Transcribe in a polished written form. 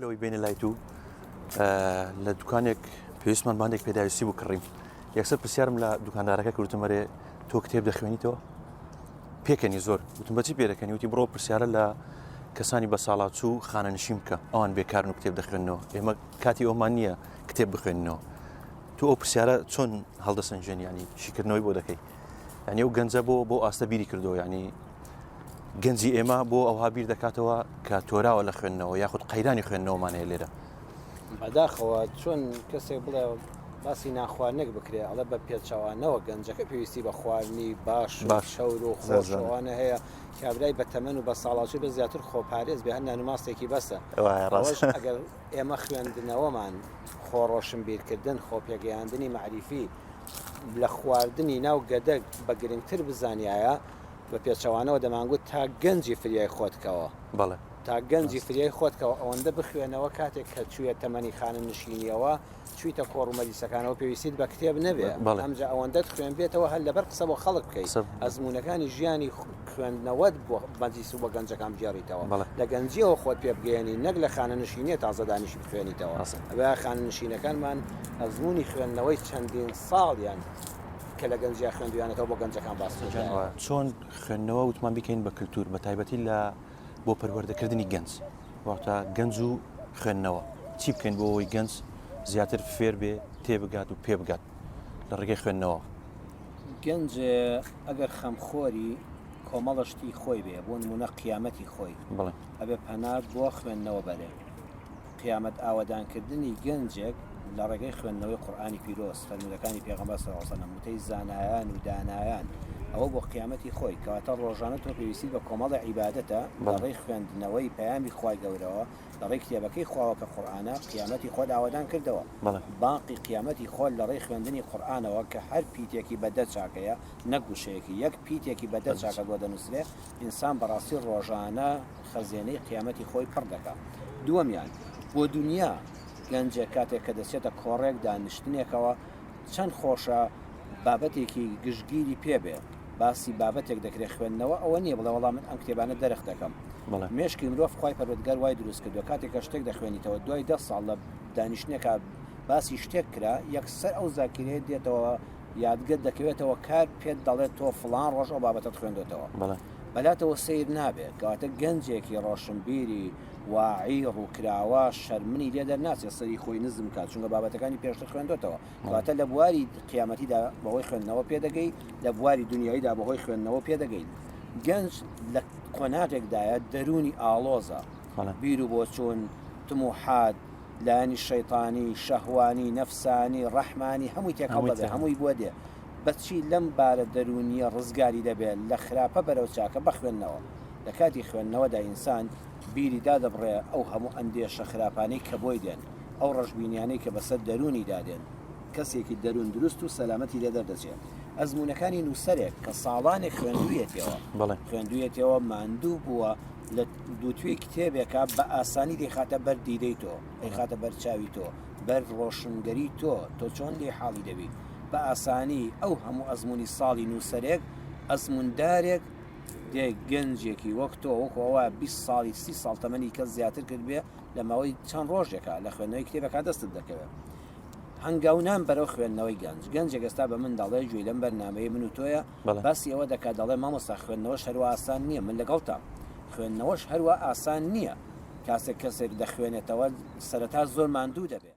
لەوەی بینە لای تو لە دوکانێک پێویستمان بانێک پێداویستی بوو کڕیم یەکسەر پرسیارم لە دوکاندارەکە کردوتمەرێ تۆ کتێب دەخوێنیتەوە پێکەنی زۆر وتم بەچی پێدەکەنی وتی بڕۆ پرسیارە لە کەسانی بە ساڵات چوو خانەنشین بکە ئەوان بێکارن و کتێب دەخوێنەوە ئێمە کاتی ئەومان نییە کتێب بخوێنەوە تو ئەو پرسیارە چۆن هەڵدەسەنجێن ینی شیکردنەوەی بۆ دەکەی ینی ئەو گەنجە بۆ ئاستە بیری کردەوە ینی گەنجی ئێمە بۆ ئەوها بیر دەکاتەوە کە تۆراوە لە خوێندنەوە یاخود قەیرانی خوێندنەوەمانەیە لێرە بەداخەوە چۆن کەسێک بڵێ باسی ناخواردنێک بکرێ ئەڵە بە پێچەوانەوە گەنجەکە پێویستی بە خواردنی باش شەور و خۆشەوانە هەیە کابرای بە تەمەن و بە ساڵاتی بە زیاتر خۆپارێز بێ هەر نانوماستێکی بەسە ئەگەر ئێمە خوێندنەوەمان خۆڕۆشن بیرکردن خۆپێگەیاندنی معریفی لە خواردنی ناو گەدەک بە گرنگتر بزانایە بە پێچەوانەوە دەمانگوت تا گەنجی فریای خۆتکەوە بەڵێ تا گەنجی فریای خۆتکەوە ئەوەندە بخوێنەوە کاتێک کە چوویە تەمەنی خانە نشینیەوە چویتە کۆڕ و مەلیسەکانەوە پێویستیت بە کتێب نەبێ ئەمجا ئەوەندەت خوێن بێتەوە هەر لەبەر قسە بۆ خەڵک بکەیت ئەزمونونەکانی ژیانی خوێندنەوەت بۆ مەجلیس و بە گەنجەکان بجێڕیتەوە لە گەنجیەوە خۆت پێ بگەێنی نەک لە خانە نشینیە تازە دانیشی بخوێنیتەوە ئەوە خانە نشینەکانمان ئەزمموی خوێندنەوەی چەندین ساڵیان کە لە گەنجیا خوێندویانەوە بۆ گەنجەکان باس چۆن خوێندنەوە وتمان بکەین بە کللتور بە تایبەتی لە بۆ پەروەردەکردنی گەنج واتە گەنج و خوێندنەوە چی بکەین بۆ ئەوەی گەنج زیاتر فێر بێ تێبگات و پێ بگات لە ڕێگەی خوێندنەوە گەنج ئەگەر خەمخۆری کۆمەڵشتی خۆی بێ بۆ نمونە قیامەتی خۆی بڵێ ئەبێ پەنات بۆ خوێندنەوە بەرێ قیامەت ئاوەدانکردنی گەنجێک لە ڕێگەی خوێندنەوەی قورئانی پیرۆز فەرمودەکانی پێغەمبەر صلی الله علیه و سلم وتەی زانایان و دانایان ئەوە بۆ قیامەتی خۆی کەواتە ڕۆژانە تۆ پێویستی بە کۆمەڵی عیبادەتە لە ڕێی خوێندنەوەی پەیامی خوای گەورەوە لە ڕێی کتێبەکەی خواوە کە قورئانە قیامەتی خۆت ئاوەدان کردەوە باقی قیامەتی خۆت لە ڕێی خوێندنی قورئانەوە کە هەر پیتێکی بەدە چاکەیە نەگوشەیەکی یەک پیتێکی بەدە چاکە بۆ دەنووسرێ ئینسان بەڕاستی ڕۆژانە خەزێنەی قیامەتی خۆی پڕ دەکات دووەمیان بۆ دنیا گەنجێک کاتێک کە دەچێتە کۆڕێک دانیشتنێکەوە چەند خۆشە بابەتێکی گشتگیری پێبێ باسی بابەتێک دەکرێت خوێندنەوە ئەوە نییە بڵێ وەڵام من ئەم کتێبانە دەرەخ دەکەم مێشکی مرۆڤ خوای پەروەردگار وای دروست کردووە کاتێک کە شتێک دەخوێنیتەوە دوای 10 ساڵ لە دانیشتنێکە باسی شتێک کرا یەکسەر ئەو زاکرێت دێتەوە یادگەر دەکەوێتەوە کار پێت دەڵێت تۆ فڵان ڕۆژ ئەو بابەتت خوێندوێتەوە بەلاتەوە سیر نابێت کەواتە گەنجێکی ڕۆشنبیری واعی ڕووکراوە شەرمنی لێ دەرناچێت سەری خۆی نزم کات چونکە بابەتەکانی پێشتر خوێندوێتەوە کەواتە لە بواری قیامەتیدا بەهۆی خوێندنەوە پێدەگەی لە بواری دنیاییدا بەهۆی خوێندنەوە پێدەگەین گەنج لە قۆناغێکدایە دەرونی ئاڵۆزە بیر و بۆ چۆن تموحات لایانی شەیطانی شەهوانی نەفسانی ڕەحمانی هەمووی تێکەڵ دەبێت هەمووی بۆ دێ بەچی لەم بارە دەرونیە ڕزگاری دەبێت لە خراپە بەرەو چاکە بەخوێندنەوە لە کاتی خوێندنەوەدا ئینسان بیری دادەبڕێ ئەو هەموو ئەندێشە خراپانەی کە بۆی دێن ئەو ڕەشبینیانەی کە بەسەر دەرونی دادێن کەسێکی دەرون دروست و سەلامەتی لێ دەردەچێت ئەزمونونەکانی نووسەرێک کە ساڵانێک خوێندوویەتەوە ماندوو بووە لە دووتوێی کتێبێکە بە ئاسانی دەیخاتە بەر دیدەی تۆ دەیخاتە بەر چاوی تۆ بەر ڕۆشنگەری تۆ چۆن لێ حاڵی دەبی بە ئاسانی ئەو هەموو ئەزمموی ساڵی نووسەرێک ئەزموندارێک گەنجێکی وەک تۆ وەکەوە 20 ساڵی 30 ساڵ تەمەنی کەس زیاتر کرد بێ لە ماوەی چەند ڕۆژێکە لە خوێندنەوەی کتێبەکە دەستت دەکەوێت هەنگاونان بەرەو خوێندنەوەی گەنجێک ئێستا بە من دەڵێ گوێی لەم بەرنامەیە من و تۆیە باسی ئەوە دەکات دەڵێ مامۆستا خوێندنەوەش هەروە ئاسان نییە من لەگەڵتە خوێندنەوەش هەروە ئاسان نییە کەسێک دەخوێنێتەوە سەرەتا زۆر ماندوو دەبێت